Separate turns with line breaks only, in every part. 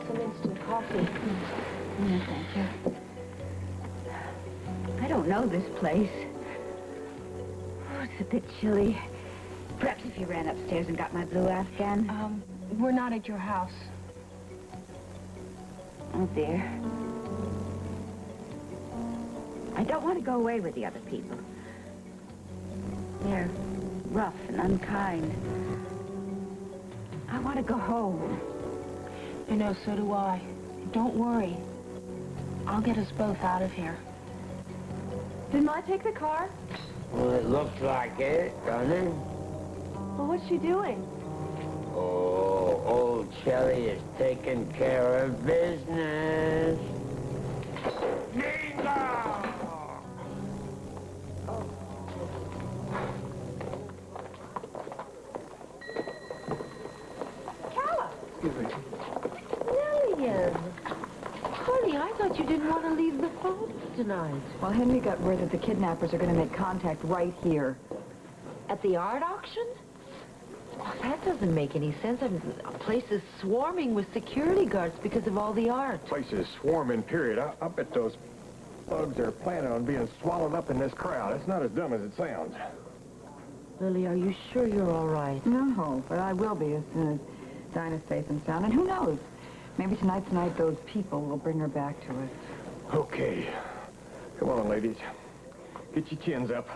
some instant coffee.
Yeah, thank you. I don't know this place. Oh, it's a bit chilly. Perhaps if you ran upstairs and got my blue Afghan.
We're not at your house.
Oh, dear. I don't want to go away with the other people. They're rough and unkind. I want to go home.
You know, so do I. Don't worry. I'll get us both out of here. Did Ma take the car?
Well, it looks like it, doesn't it?
Well, what's she doing?
Oh, old Shelly is taking care of business. Bingo!
Calla!
Excuse me.
Lillian! Honey, I thought you didn't want to leave the phone tonight.
Well, Henry got word that the kidnappers are going to make contact right here.
At the art auction? Oh, that doesn't make any sense. I mean, the place is swarming with security guards because of all the art.
Place is swarming, period. I bet those bugs are planning on being swallowed up in this crowd. It's not as dumb as it sounds.
Lily, are you sure you're all right?
No, but I will be as soon as Dinah's safe and sound. And who knows? Maybe tonight's night those people will bring her back to us.
Okay. Come on, ladies. Get your chins up.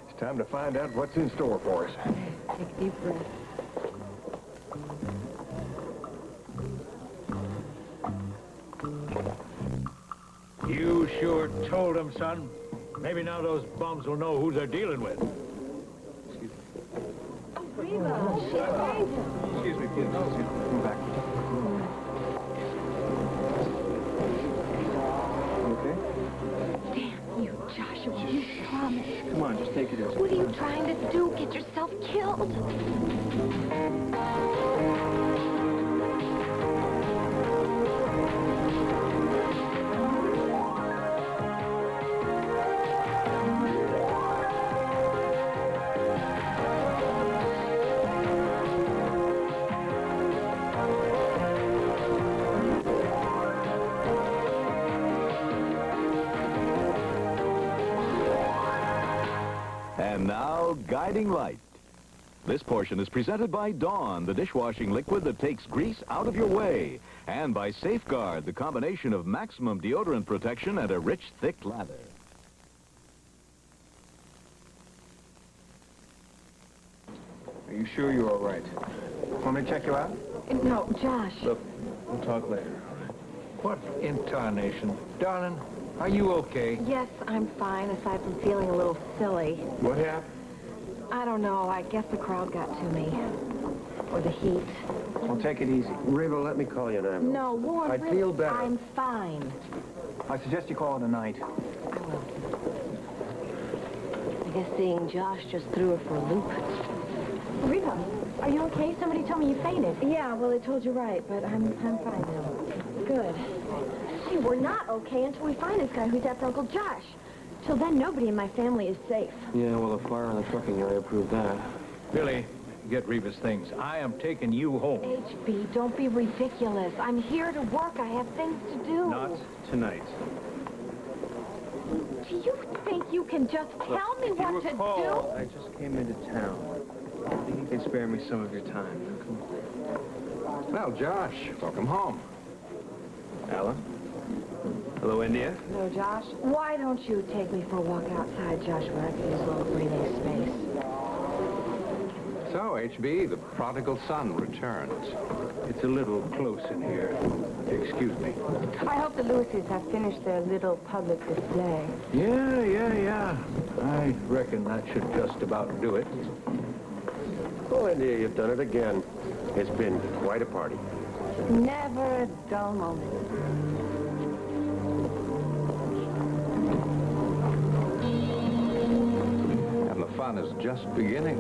It's time to find out what's in store for us.
Take a deep breath.
You sure told them, son. Maybe now those bums will know who they're dealing with.
Excuse me, please. Come back. Okay?
Damn you, Joshua. You promised.
Come on, just take it easy.
What are you trying to do? Get yourself killed?
And now, Guiding Light. This portion is presented by Dawn, the dishwashing liquid that takes grease out of your way, and by Safeguard, the combination of maximum deodorant protection and a rich, thick lather.
Are you sure you're all right? Want me to check you out?
No, Josh.
Look, we'll talk later.
What in tarnation? Darling, are you okay?
Yes, I'm fine, aside from feeling a little silly.
What happened?
I don't know. I guess the crowd got to me. Or the heat.
Well, take it easy. Reba, let me call you an ambulance.
No, Warren.
I feel better.
I'm fine.
I suggest you call it a night.
I will.
I guess seeing Josh just threw her for a loop.
Rita, are you okay? Somebody told me you fainted. Yeah, well, they told you right, but I'm fine now. Good. See, we're not okay until we find this guy who's after Uncle Josh. Till then, nobody in my family is safe.
Yeah, well, the fire in the trucking area proved that.
Billy, get Reva's things. I am taking you home.
HB, don't be ridiculous. I'm here to work. I have things to do.
Not tonight.
Do you think you can just tell me
If you
what to
recall,
do?
I just came into town. I think you can spare me some of your time. Come on.
Well, Josh, welcome home.
Alan? Hello, India?
No, Josh. Why don't you take me for a walk outside, Josh, where I can use a little breathing space?
So, HB, the prodigal son returns. It's a little close in here. Excuse me.
I hope the Lewises have finished their little public display.
Yeah. I reckon that should just about do it.
Oh, India, you've done it again. It's been quite a party.
Never a dull moment.
And the fun is just beginning.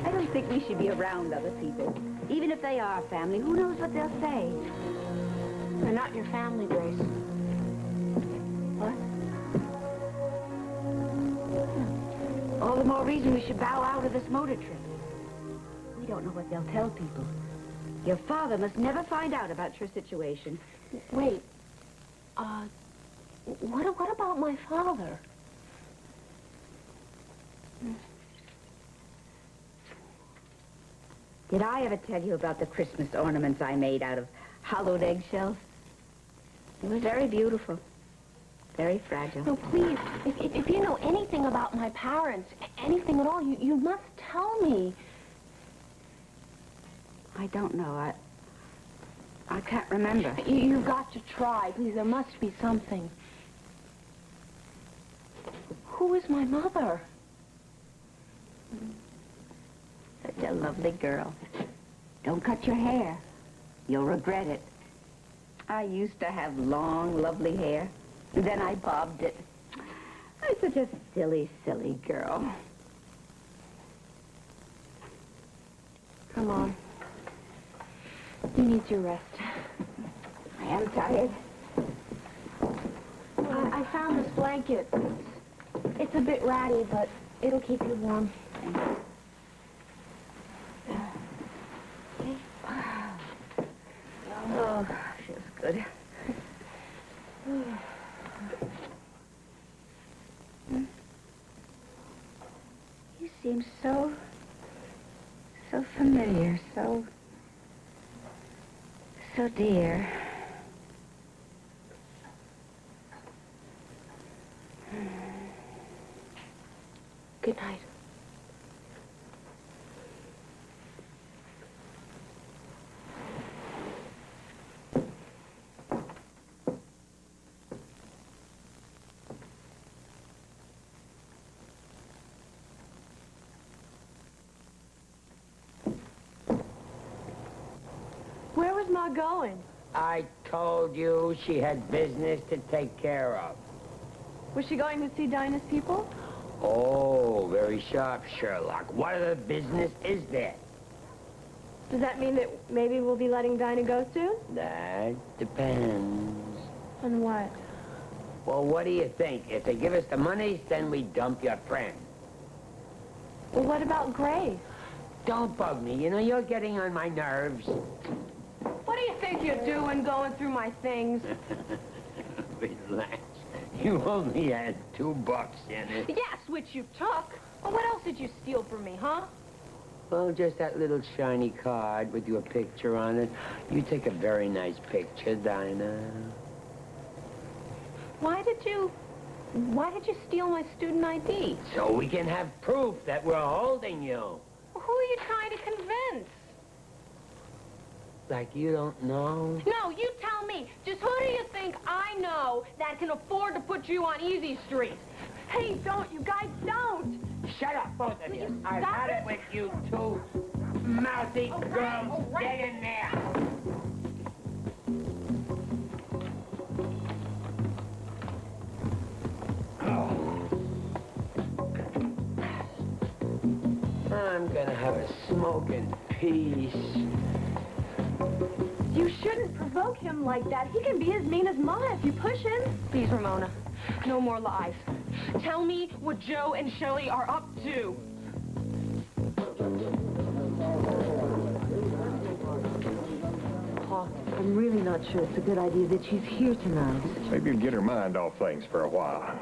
I don't think we should be around other people. Even if they are family, who knows what they'll say?
They're not your family, Grace.
What? the more reason we should bow out of this motor trip. We don't know what they'll tell people. Your father must never find out about your situation.
Wait. What about my father?
Did I ever tell you about the Christmas ornaments I made out of hollowed eggshells? They were very beautiful. Very fragile.
No, please, if you know anything about my parents, anything at all, you must tell me.
I don't know. I can't remember.
You've got to try. Please, there must be something. Who is my mother?
Such a lovely girl. Don't cut your hair. You'll regret it. I used to have long, lovely hair. And then I bobbed it. I'm such a silly, silly girl.
Come on. You need your rest.
I am tired.
I found this blanket. It's a bit ratty, but it'll keep you warm.
Oh, feels good. You seem so familiar, so dear.
Good night. Where was Ma going?
I told you she had business to take care of.
Was she going to see Dinah's people?
Oh, very sharp, Sherlock. What other business is there?
Does that mean that maybe we'll be letting Dinah go soon?
That depends.
On what?
Well, what do you think? If they give us the monies, then we dump your friend.
Well, what about Grace?
Don't bug me. You know, you're getting on my nerves.
What do you think you're doing going through my things?
Relax. You only had $2 in it.
Yes, which you took. Well, what else did you steal from me, huh?
Well, just that little shiny card with your picture on it. You take a very nice picture, Dinah.
Why did you steal my student ID?
So we can have proof that we're holding you.
Who are you trying to convince?
Like you don't know?
No, you tell me. Just who do you think I know that can afford to put you on Easy Street? Hey, don't. You guys don't.
Shut up, both of you.
you
I've
stop
had it
it?
with you two mouthy girls.
all right.
Get in there. I'm gonna have a smoke in peace.
You shouldn't provoke him like that. He can be as mean as Ma if you push him. Please, Ramona, no more lies. Tell me what Joe and Shelley are up to.
Pa, I'm really not sure it's a good idea that she's here tonight.
Maybe you'd get her mind off things for a while.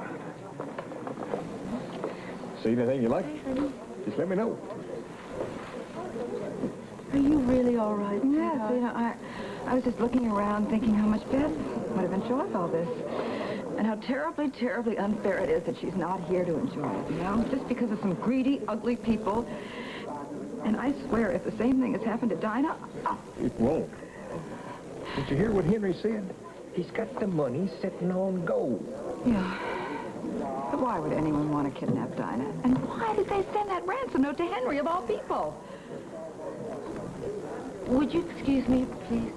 See anything you like? Just let me know.
Are you really all right?
Yes, you know, I was just looking around thinking how much Beth would have enjoyed all this. And how terribly, terribly unfair it is that she's not here to enjoy it, you know? Just because of some greedy, ugly people. And I swear, if the same thing has happened to Dinah...
It won't. Did you hear what Henry said? He's got the money sitting on gold.
Yeah. But why would anyone want to kidnap Dinah? And why did they send that ransom note to Henry, of all people?
Would you excuse me, please?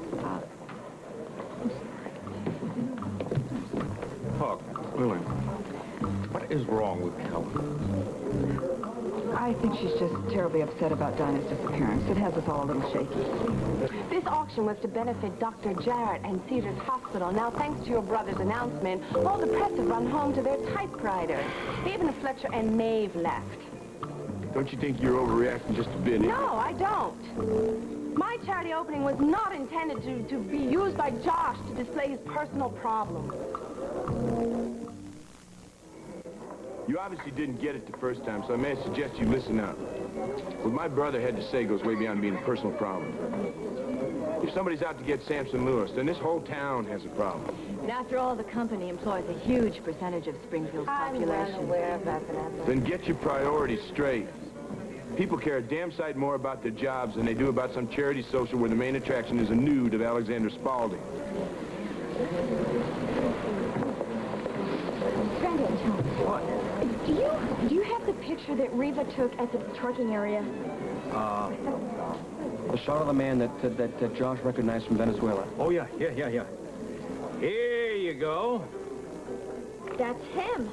Huck, Lily, what is wrong with Helen?
I think she's just terribly upset about Dinah's disappearance. It has us all a little shaky.
This auction was to benefit Dr. Jarrett and Cedars Hospital. Now, thanks to your brother's announcement, all the press have run home to their typewriters. Even Fletcher and Maeve left.
Don't you think you're overreacting just a bit?
No, I don't. My charity opening was not intended to be used by Josh to display his personal problem.
You obviously didn't get it the first time, so I may suggest you listen up. What my brother had to say goes way beyond being a personal problem. If somebody's out to get Samson Lewis, then this whole town has a problem.
And after all, the company employs a huge percentage of Springfield's population.
I'm aware of that, Vanessa.
Then get your priorities straight. People care a damn sight more about their jobs than they do about some charity social where the main attraction is a nude of Alexander Spaulding.
Brandon, do you have the picture that Reva took at the trucking area?
The shot of the man that Josh recognized from Venezuela.
Oh, yeah. Here you go.
That's him.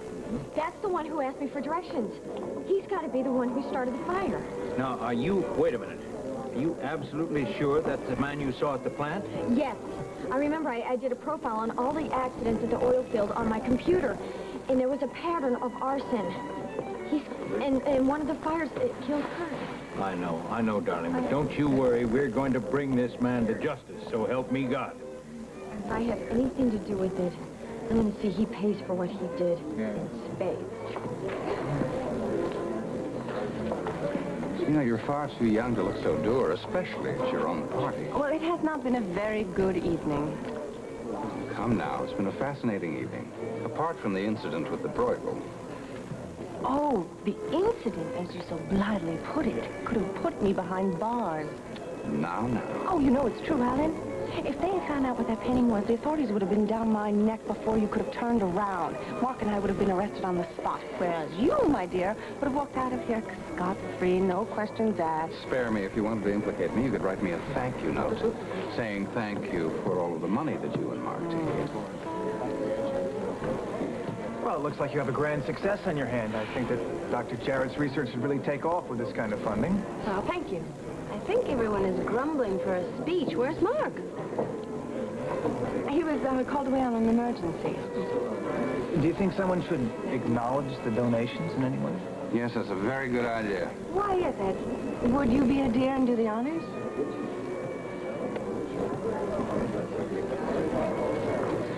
That's the one who asked me for directions. He's got to be the one who started the fire.
Now, wait a minute. Are you absolutely sure that's the man you saw at the plant?
Yes. I remember I did a profile on all the accidents at the oil field on my computer, and there was a pattern of arson. And one of the fires, it killed Kurt.
I know, darling, but don't you worry. We're going to bring this man to justice, so help me God.
If I have anything to do with it, I'm going to see he pays for what he did in spades.
You know, you're far too young to look so dour, especially at your own party.
Well, it has not been a very good evening.
Come now, it's been a fascinating evening. Apart from the incident with the broigle.
Oh, the incident, as you so blithely put it, could have put me behind bars.
Now.
Oh, you know it's true, Alan. If they had found out what that painting was, the authorities would have been down my neck before you could have turned around. Mark and I would have been arrested on the spot, whereas you, my dear, would have walked out of here scot-free, no questions asked.
Spare me. If you wanted to implicate me, you could write me a thank you note saying thank you for all of the money that you and Mark take.
Well, it looks like you have a grand success on your hand. I think that Dr. Jarrett's research should really take off with this kind of funding.
Oh, thank you. I think everyone is grumbling for a speech. Where's Mark?
He was called away on an emergency.
Do you think someone should acknowledge the donations in any way?
Yes, that's a very good idea.
Why is it? Would you be a dear and do the honors?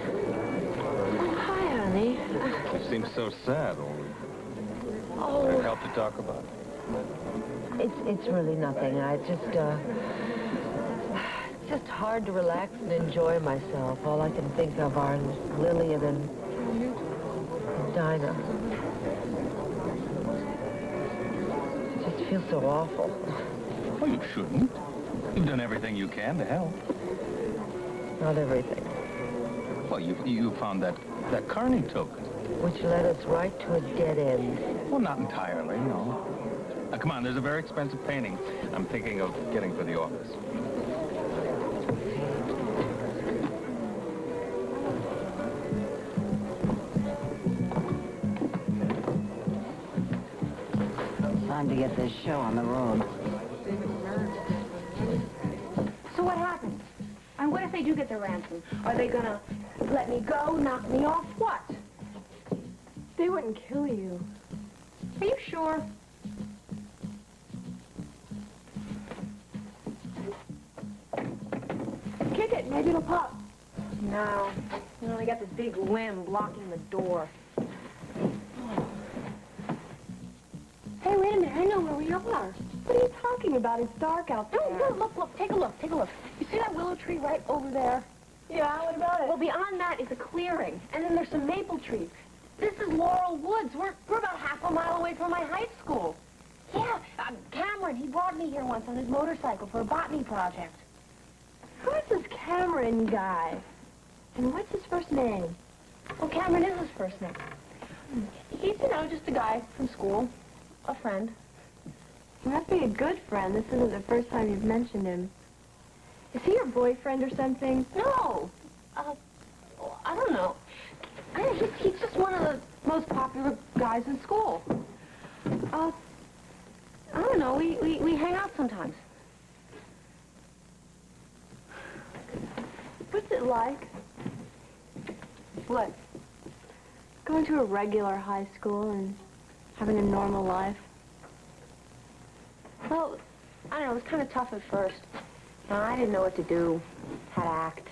Oh, hi, honey.
You seem so sad,
Oh,
I'd help to talk about.
it's really nothing. It's just hard to relax and enjoy myself. All I can think of are Lillian and Dinah. It just feels so awful.
Well, you shouldn't. You've done everything you can to help.
Not everything.
Well, you found that Carney token.
Which led us right to a dead end.
Well, not entirely, no. Now, come on, there's a very expensive painting I'm thinking of getting for the office.
Time to get this show on the road.
So what happens? And what if they do get their ransom? Are they gonna let me go, knock me off? What? They wouldn't kill you. Are you sure? Kick it, maybe it'll pop. No. You only got this big limb blocking the door. Hey, wait a minute. I know where we are. What are you talking about? It's dark out there. No, look. Take a look. You see that willow tree right over there? Yeah, what about it? Well, beyond that is a clearing. And then there's some maple trees. This is Laurel Woods. We're about half a mile away from my high school. Yeah, Cameron, he brought me here once on his motorcycle for a botany project. Who's this Cameron guy? And what's his first name? Well, Cameron is his first name. He's, just a guy from school. A friend. He must be a good friend. This isn't the first time you've mentioned him. Is he your boyfriend or something? No. I don't know. He's just one of the most popular guys in school. I don't know. We hang out sometimes. What's it like? What? Going to a regular high school and having a normal life. Well, I don't know, it was kind of tough at first. You know, I didn't know what to do, how to act.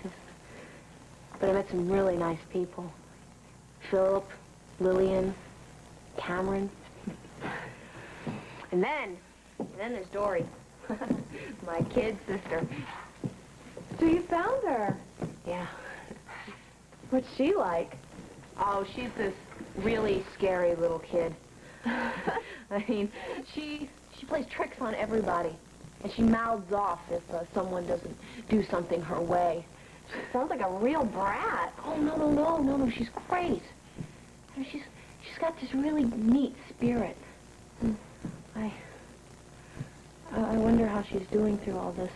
But I met some really nice people. Philip, Lillian, Cameron. And then there's Dory. My kid sister.
So you found her.
Yeah.
What's she like?
Oh, she's this really scary little kid. I mean, she plays tricks on everybody. And she mouths off if someone doesn't do something her way. She sounds like a real brat. Oh, no, she's great. And she's got this really neat spirit. I wonder how she's doing through all this.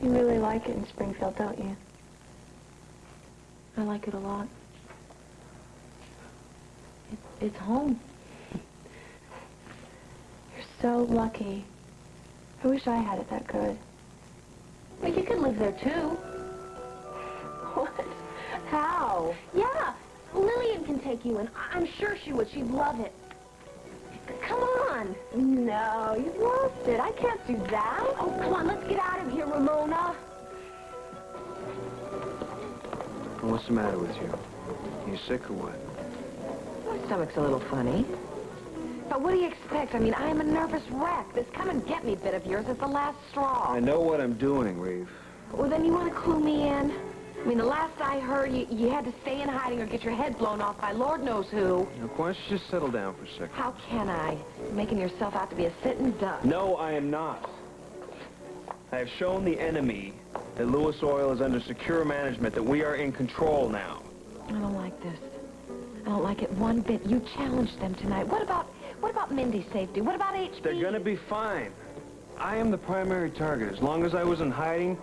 You really like it in Springfield, don't you? I like it a lot. It's home. You're so lucky. I wish I had it that good. Well, you could live there, too. What? How? Yeah, Lillian can take you in. I'm sure she would. She'd love it. Come on. No, you've lost it. I can't do that. Oh, come on, let's get out of here, Ramona.
What's the matter with you? You sick or what?
My stomach's a little funny. But what do you expect? I mean, I am a nervous wreck. This come and get me bit of yours is the last straw.
I know what I'm doing, Reeve.
Well, then you want to clue me in? I mean, the last I heard, you had to stay in hiding or get your head blown off by Lord knows who.
Now, why don't you just settle down for a second?
How can I? Making yourself out to be a sitting duck.
No, I am not. I have shown the enemy that Lewis Oil is under secure management, that we are in control now.
I don't like this. I don't like it one bit. You challenged them tonight. What about Mindy's safety? What about HP?
They're gonna be fine. I am the primary target. As long as I was in hiding,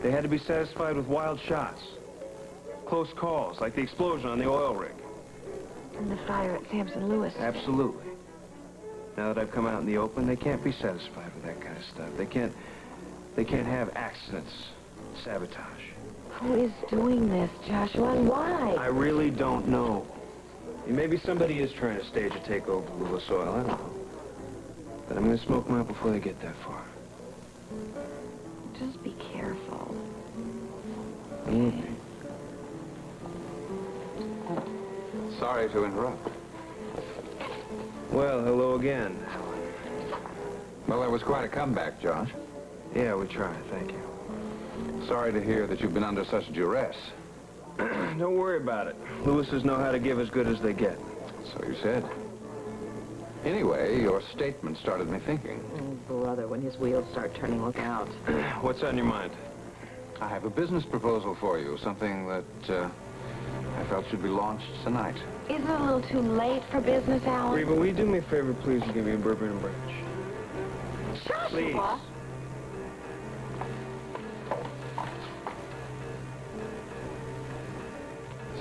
they had to be satisfied with wild shots. Close calls, like the explosion on the oil rig.
And the fire at Sampson Lewis.
Absolutely. Now that I've come out in the open, they can't be satisfied with that kind of stuff. They can't have accidents, sabotage.
Who is doing this, Joshua, and why?
I really don't know. Maybe somebody is trying to stage a takeover of Lewis Oil, I don't know. But I'm gonna smoke them out before they get that far.
Just be careful.
Sorry to interrupt.
Well, hello again.
Well, that was quite a comeback, Josh.
Yeah, we tried, thank you.
Sorry to hear that you've been under such duress.
Don't worry about it. Lewises know how to give as good as they get.
So you said. Anyway, your statement started me thinking.
Oh, brother, when his wheels start turning, look out.
What's on your mind?
I have a business proposal for you, something that I felt should be launched tonight.
Isn't it a little too late for business, Alan?
Reba, will you do me a favor, please, and give me a bourbon and branch?
Joshua!
Please.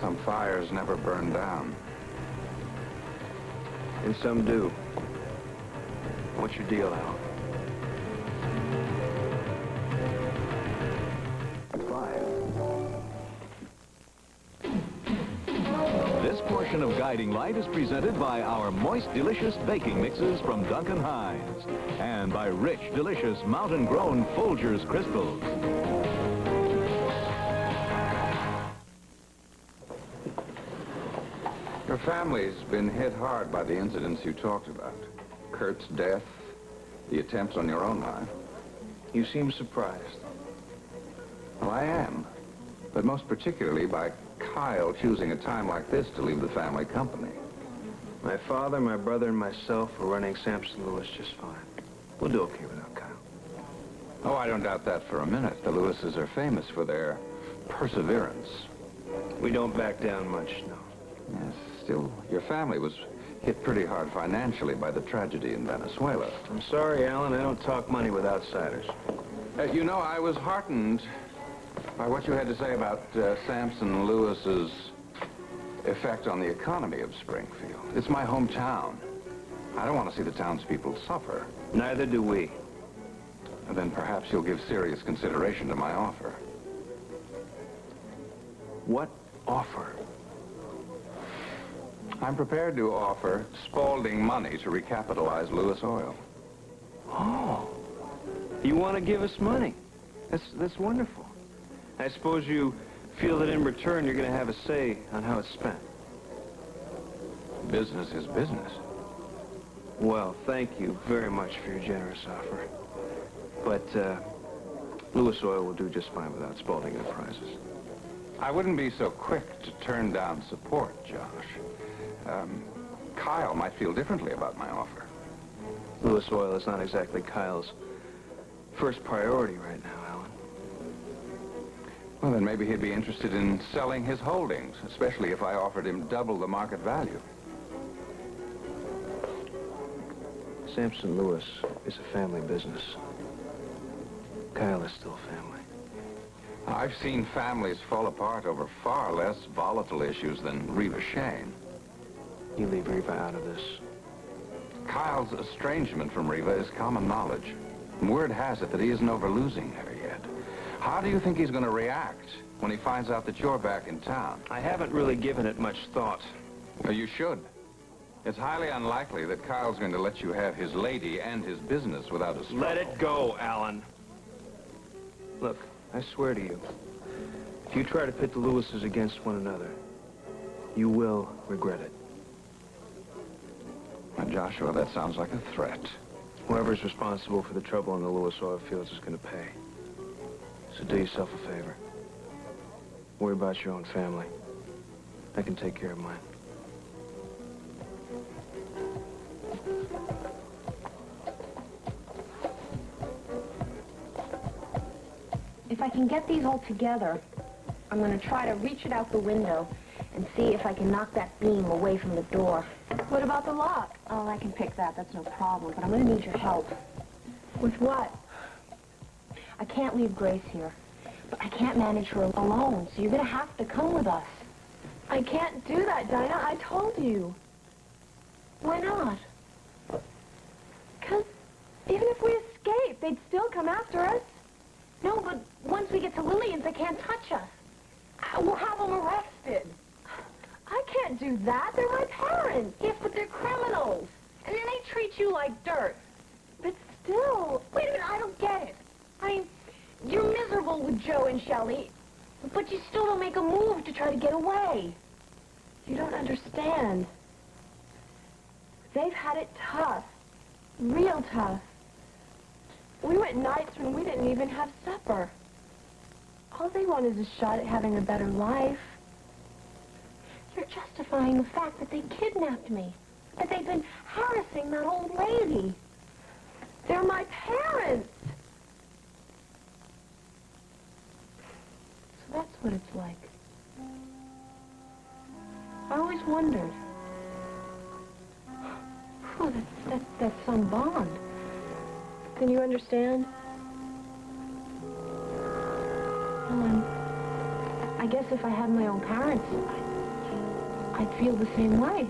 Some fires never burn down.
And some do. What's your deal, Al?
5. This portion of Guiding Light is presented by our moist, delicious baking mixes from Duncan Hines and by rich, delicious mountain-grown Folgers crystals.
Your family's been hit hard by the incidents you talked about. Kurt's death, the attempts on your own life.
You seem surprised.
Well, I am. But most particularly by Kyle choosing a time like this to leave the family company.
My father, my brother, and myself are running Sampson Lewis just fine. We'll do okay without Kyle.
Oh, I don't doubt that for a minute. The Lewises are famous for their perseverance.
We don't back down much, no.
Yes, still, your family was hit pretty hard financially by the tragedy in Venezuela.
I'm sorry, Alan, I don't talk money with outsiders.
You know, I was heartened by what you had to say about Sampson Lewis's effect on the economy of Springfield. It's my hometown. I don't want to see the townspeople suffer.
Neither do we.
And then perhaps you'll give serious consideration to my offer.
What offer?
I'm prepared to offer Spaulding money to recapitalize Lewis Oil.
Oh, you want to give us money? That's wonderful. I suppose you feel that in return you're going to have a say on how it's spent.
Business is business.
Well, thank you very much for your generous offer. But Lewis Oil will do just fine without Spaulding Enterprises.
I wouldn't be so quick to turn down support, Josh. Kyle might feel differently about my offer.
Lewis Oil is not exactly Kyle's first priority right now, Alan.
Well, then maybe he'd be interested in selling his holdings, especially if I offered him double the market value.
Sampson Lewis is a family business. Kyle is still family.
I've seen families fall apart over far less volatile issues than Reva Shane.
You leave Reva out of this.
Kyle's estrangement from Reva is common knowledge. And word has it that he isn't over losing her yet. How do you think he's going to react when he finds out that you're back in town?
I haven't really given it much thought.
Well, you should. It's highly unlikely that Kyle's going to let you have his lady and his business without a struggle.
Let it go, Alan. Look, I swear to you, if you try to pit the Lewises against one another, you will regret it.
Now, Joshua, that sounds like a threat.
Whoever's responsible for the trouble in the Lewis oil fields is going to pay. So do yourself a favor. Worry about your own family. I can take care of mine.
If I can get these all together, I'm going to try to reach it out the window and see if I can knock that beam away from the door. What about the lock? Oh, I can pick that. That's no problem. But I'm going to need your help. With what? I can't leave Grace here. But I can't manage her alone, so you're going to have to come with us. I can't do that, Dinah. I told you. Why not? Because even if we escape, they'd still come after us. No, but once we get to Lillian's, they can't touch us. We'll have them arrested. I can't do that. They're my parents. Yes, but they're criminals. And then they treat you like dirt. But still... Wait a minute, I don't get it. I mean, you're miserable with Joe and Shelley, but you still don't make a move to try to get away. You don't understand. They've had it tough. Real tough. We went nights when we didn't even have supper. All they want is a shot at having a better life. You're justifying the fact that they kidnapped me, that they've been harassing that old lady. They're my parents. So that's what it's like. I always wondered. Oh, that's some bond. Can you understand? Well, I guess if I had my own parents, I'd feel the same way.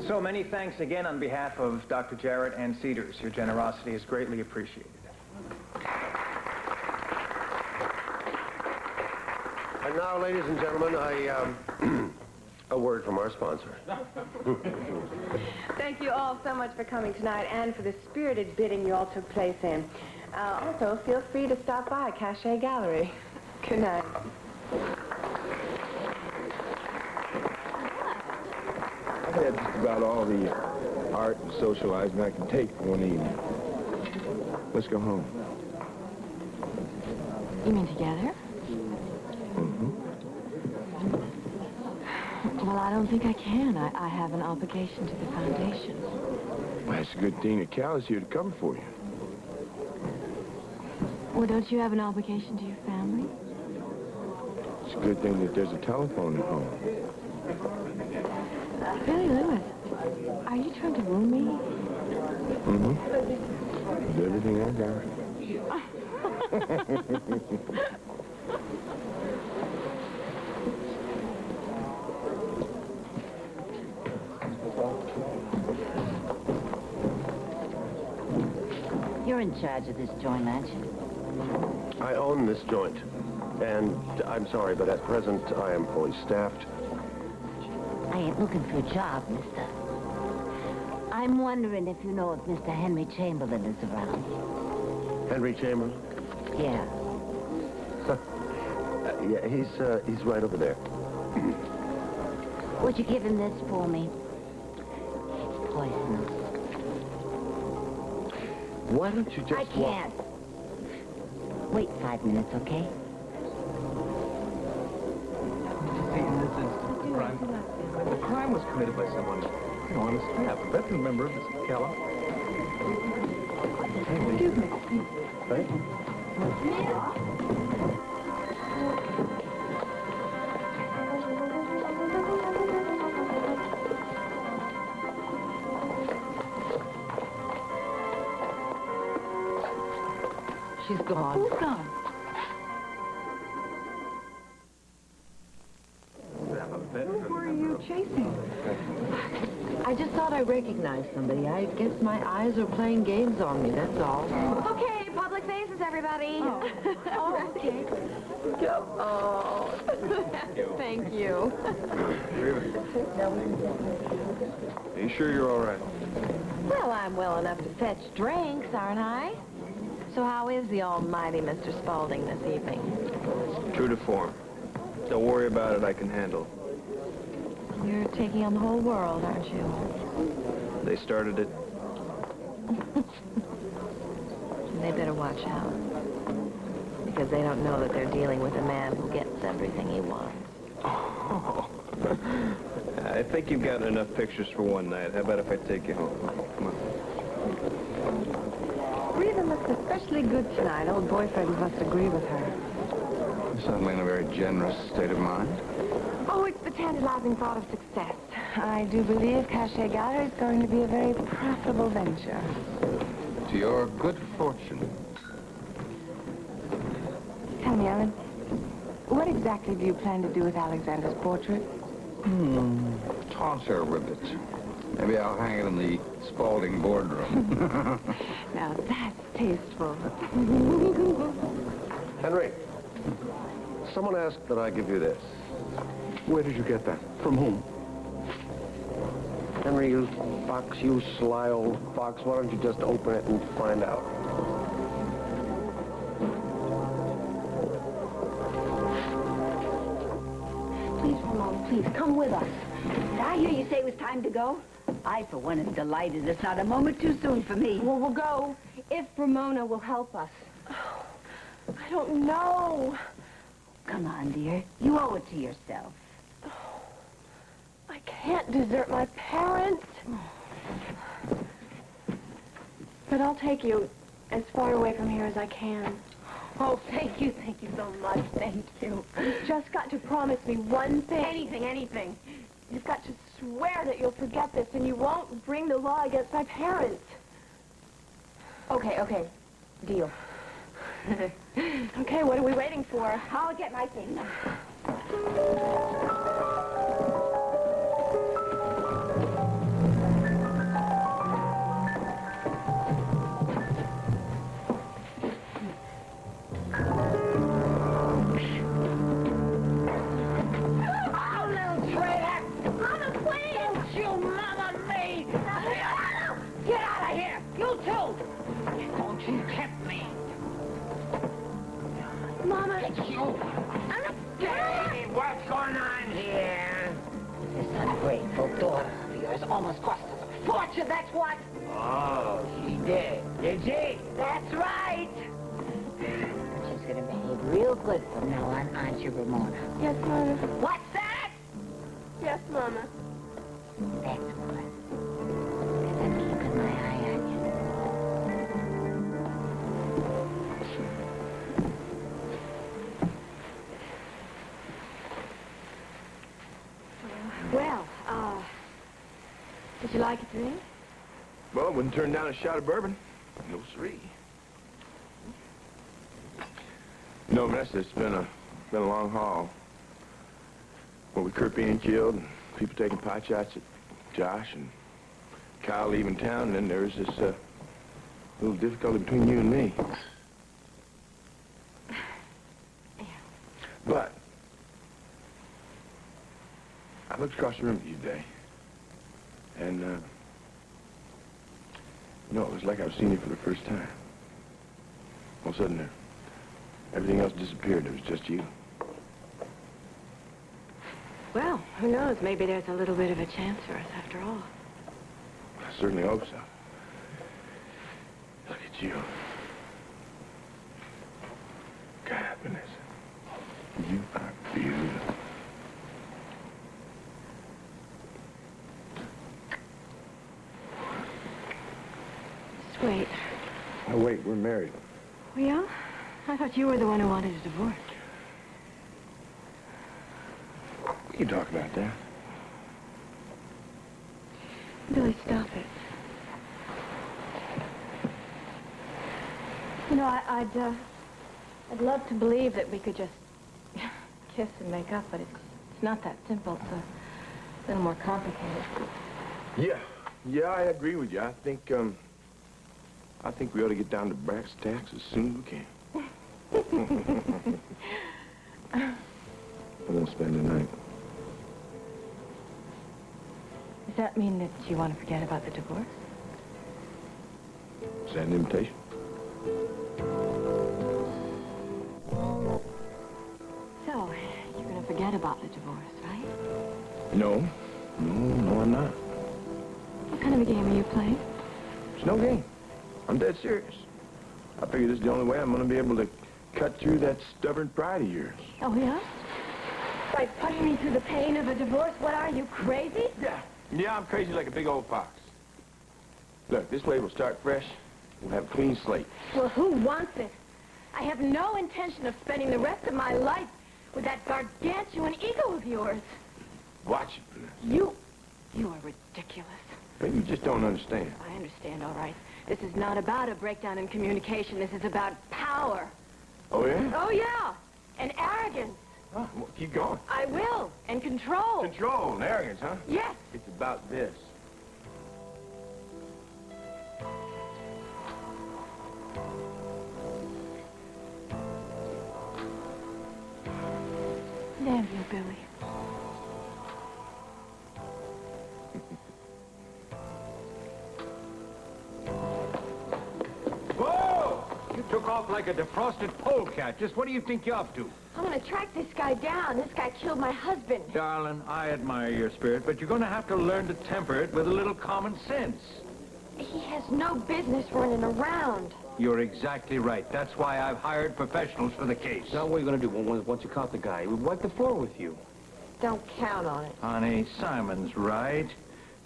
So many thanks again on behalf of Dr. Jarrett and Cedars. Your generosity is greatly appreciated.
And now, ladies and gentlemen, a word from our sponsor.
Thank you all so much for coming tonight and for the spirited bidding you all took place in. Also, feel free to stop by Cachet Gallery. Good night.
I've had just about all the art and socializing I can take for one evening. Let's go home.
You mean together? Well, I don't think I can. I have an obligation to the foundation.
Well, it's a good thing that Cal is here to cover for you.
Well, don't you have an obligation to your family?
It's a good thing that there's a telephone at home.
Really, Lewis, are you trying to woo me?
It's everything I got.
You're in charge of this joint, aren't you?
I own this joint. And I'm sorry, but at present I am fully staffed.
I ain't looking for a job, mister. I'm wondering if you know if Mr. Henry Chamberlain is around.
Henry Chamberlain?
Yeah.
Yeah, he's right over there.
Would you give him this for me? It's poisonous.
Why don't you just
I can't. Wait 5 minutes, okay?
See, in this instance, the crime was committed by someone, on the staff, a veteran member of this Keller.
Excuse me.
Right?
She's gone.
Who's gone? Who were you chasing?
I just thought I recognized somebody. I guess my eyes are playing games on me, that's all.
Okay, public faces, everybody.
Oh, okay. Oh, thank you.
Are you sure you're all right?
Well, I'm well enough to fetch drinks, aren't I? So how is the almighty Mr. Spaulding this evening?
True to form. Don't worry about it, I can handle.
You're taking on the whole world, aren't you?
They started it.
They better watch out. Because they don't know that they're dealing with a man who gets everything he wants.
Oh. I think you've gotten enough pictures for one night. How about if I take you home? Come on.
Rita looks especially good tonight. Old boyfriend must agree with her.
You're certainly in a very generous state of mind.
Oh, it's the tantalizing thought of success. I do believe Cachet Gallery is going to be a very profitable venture.
To your good fortune.
Tell me, Ellen, what exactly do you plan to do with Alexander's portrait?
Toss her with it. Maybe I'll hang it in the Spaulding boardroom.
Now, that's tasteful.
Henry, someone asked that I give you this.
Where did you get that? From whom?
Henry, you fox, you sly old fox, why don't you just open it and find out?
Please, Ramon, please, come with us. Did I hear you say it was time to go? I, for one, am delighted. It's not a moment too soon for me.
Well, we'll go if Ramona will help us. I don't know.
Come on, dear. You owe it to yourself.
I can't desert my parents. But I'll take you as far away from here as I can.
Oh, thank you so much. Thank you.
You've just got to promise me one thing. Anything. You've got to swear that you'll forget this and you won't bring the law against my parents.
Okay. Deal.
Okay, what are we waiting for?
I'll get my thing.
Mama!
Hey, what's going on here?
This ungrateful daughter of yours almost cost us a fortune, that's what.
Oh, she did. Did she?
That's right. She's going to behave real good from now on, aren't you, Ramona?
Yes, Mama.
What's that?
Yes, Mama.
That's good. 'Cause I'm keeping my eye on you.
Well, did you like it today?
Well, wouldn't turn down a shot of bourbon. No siree. No, Vanessa, it's been a long haul. Well, with Kurt being killed, and people taking pot shots at Josh, and Kyle leaving town, and then there's this little difficulty between you and me. looked across the room at you today. And, it was like I was seeing you for the first time. All of a sudden, everything else disappeared. It was just you.
Well, who knows? Maybe there's a little bit of a chance for us after all.
I certainly hope so. Look at you. God, Vanessa. You are beautiful.
Just wait.
Oh, wait, we're married.
We are? I thought you were the one who wanted a divorce.
We can talk about that.
Billy, stop it. You know, I'd love to believe that we could just kiss and make up, but it's not that simple. It's a little more complicated.
Yeah, I agree with you. I think we ought to get down to brass tacks as soon as we can. We're gonna spend the night.
Does that mean that you want to forget about the divorce?
Is that an invitation?
So, you're going to forget about the divorce, right?
No, I'm not.
What kind of a game are you playing?
It's no game. I'm dead serious. I figure this is the only way I'm gonna be able to cut through that stubborn pride of yours.
Oh, yeah? By putting me through the pain of a divorce? What are you, crazy?
Yeah, I'm crazy like a big old fox. Look, this way we'll start fresh. We'll have a clean slate.
Well, who wants it? I have no intention of spending the rest of my life with that gargantuan ego of yours.
Watch it, Vanessa.
You are ridiculous.
Maybe you just don't understand.
I understand, all right. This is not about a breakdown in communication. This is about power.
Oh, yeah?
Oh, yeah. And arrogance.
Huh? Well, keep going.
I will. And control.
Control and arrogance, huh?
Yes.
It's about this.
Damn you, Billy.
Whoa! You took off like a defrosted polecat. Just what do you think you're up to?
I'm going to track this guy down. This guy killed my husband.
Darling, I admire your spirit, but you're going to have to learn to temper it with a little common sense.
He has no business running around.
You're exactly right. That's why I've hired professionals for the case.
Now, what are you going to do once you caught the guy? We'll wipe the floor with you.
Don't count on it.
Honey, Simon's right.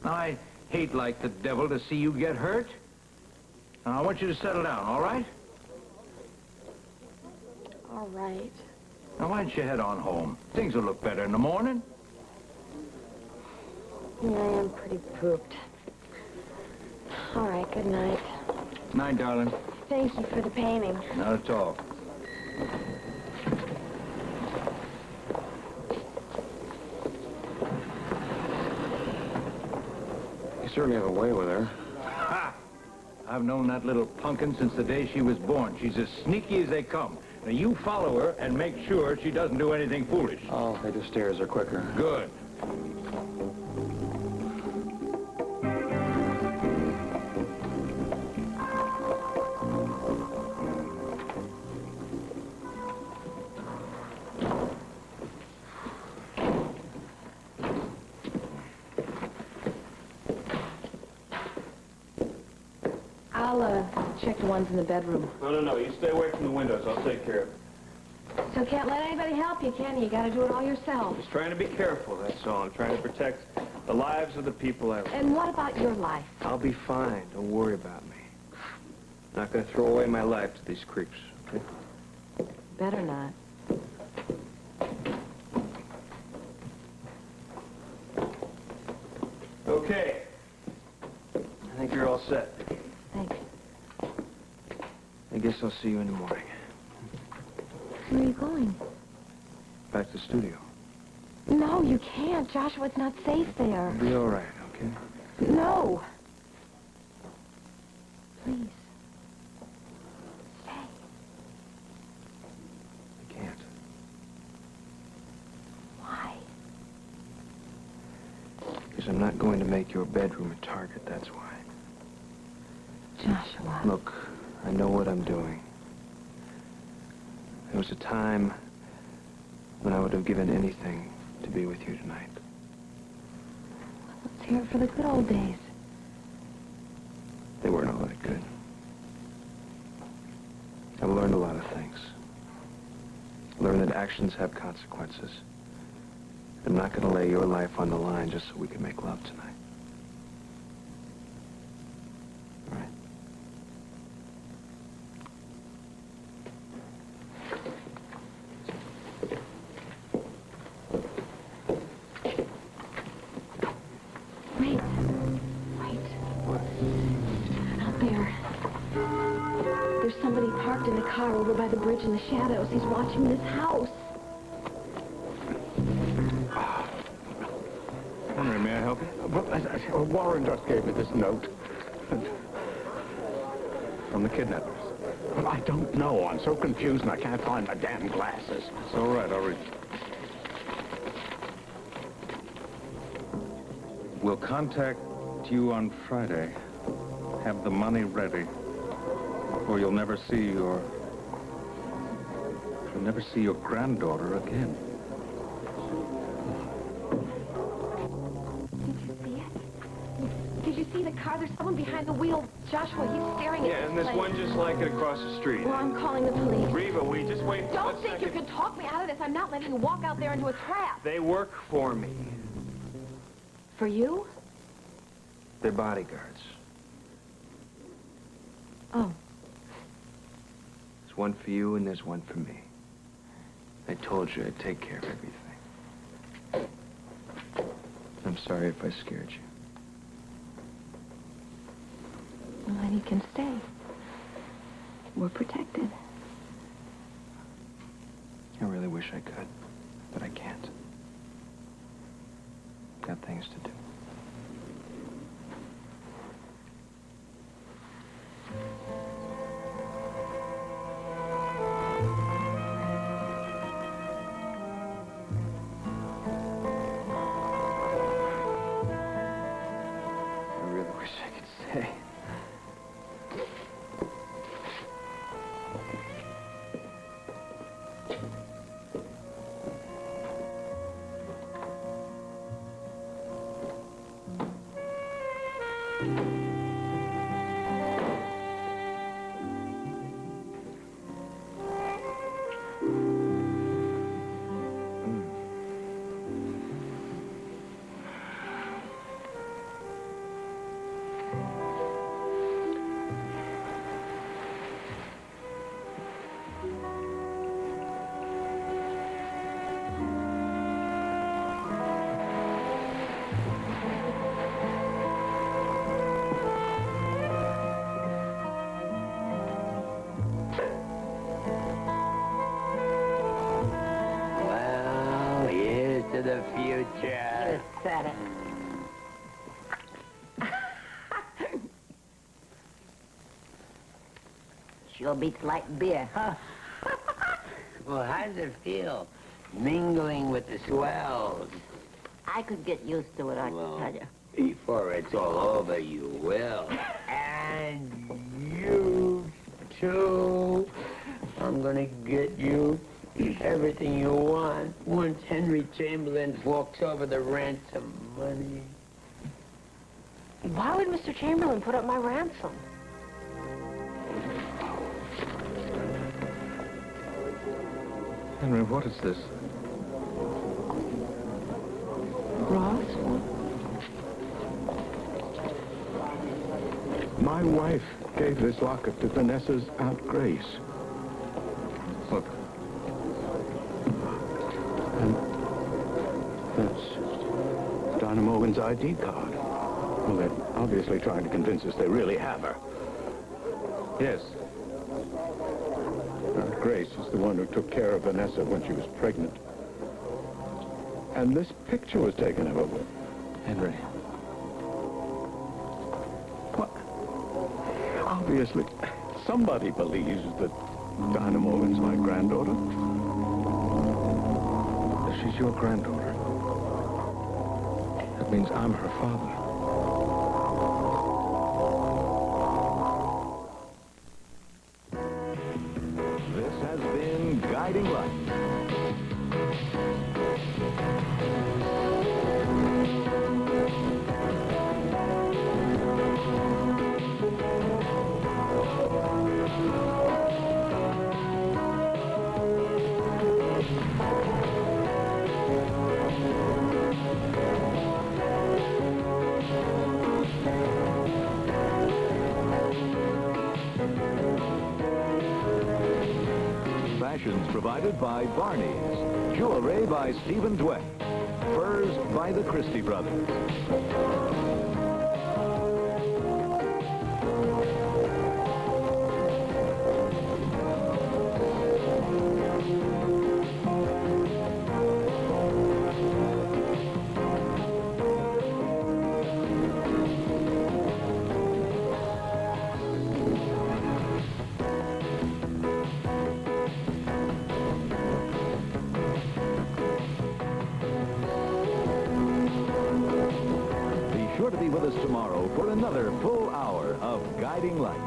Now, I hate like the devil to see you get hurt. Now, I want you to settle down, all right?
All right.
Now, why don't you head on home? Things will look better in the morning.
Yeah, I am pretty pooped. All right, good night.
Night, darling.
Thank you for the painting.
Not at all.
You certainly have a way with her.
Ha! I've known that little pumpkin since the day she was born. She's as sneaky as they come. Now, you follow her and make sure she doesn't do anything foolish.
I'll head the stairs are quicker.
Good.
I'll check the ones in the bedroom.
No. You stay away from the windows. I'll take care of it.
So can't let anybody help you, can you? You got to do it all yourself.
Just trying to be careful, that's all. I'm trying to protect the lives of the people I love.
And what about your life?
I'll be fine. Don't worry about me. Not going to throw away my life to these creeps, okay?
Better not.
Okay. I think you're all set.
Thanks.
I guess I'll see you in the morning.
Where are you going?
Back to the studio.
No, you can't. Joshua, it's not safe there.
I'll be all right, okay?
No. Please. Stay.
I can't.
Why?
I'm not going to make your bedroom a target, that's why.
Joshua.
Look, I know what I'm doing. There was a time when I would have given anything to be with you tonight.
Let's hear it for the good old days.
They weren't all that good. I've learned a lot of things. Learned that actions have consequences. I'm not going to lay your life on the line just so we can make love tonight. All right?
Wait. Wait.
What?
Out there. There's somebody parked in a car over by the bridge in the shadows. He's watching this house.
Henry, may I help you?
Well, Warren just gave me this note.
From the kidnappers.
Well, I don't know. I'm so confused and I can't find my damn glasses.
It's all right, I'll read. We'll contact you on Friday. Have the money ready. Or you'll never see your granddaughter again.
Did you see the car? There's someone behind the wheel. Joshua, he's staring at
Yeah,
this
and there's
place.
one just like it across the street.
Well, I'm calling the police.
Reva, will you just wait for
Don't
one
think you
second?
can talk me out of this. I'm not letting you walk out there into a trap.
They work for me.
For you?
They're bodyguards.
Oh.
There's one for you and there's one for me. I told you I'd take care of everything. I'm sorry if I scared you.
Well, then he can stay. We're protected.
I really wish I could, but I can't. Got things to do. I really wish I could stay.
Well, here's to the future.
You said it. Sure beats light beer, huh?
Well, how does it feel mingling with the swells?
I could get used to it, I can tell you.
Before it's all over, you will. And you, too. I'm gonna get you everything you want once Henry Chamberlain forks over the ransom money.
Why would Mr. Chamberlain put up my ransom?
Henry, what is this?
Ross?
My wife gave this locket to Vanessa's Aunt Grace.
Look.
And that's Dinah Morgan's ID card. Well, they're obviously trying to convince us they really have her.
Yes.
Aunt Grace is the one who took care of Vanessa when she was pregnant. And this picture was taken of her.
Henry.
What? Obviously, somebody believes that Dinah Morgan's my granddaughter.
She's your granddaughter.
That means I'm her father.
This has been Guiding Light. Fashions provided by Barney's. Jewelry by Stephen Dweck. Furs by the Christie Brothers. Be sure to be with us tomorrow for another full hour of Guiding Light.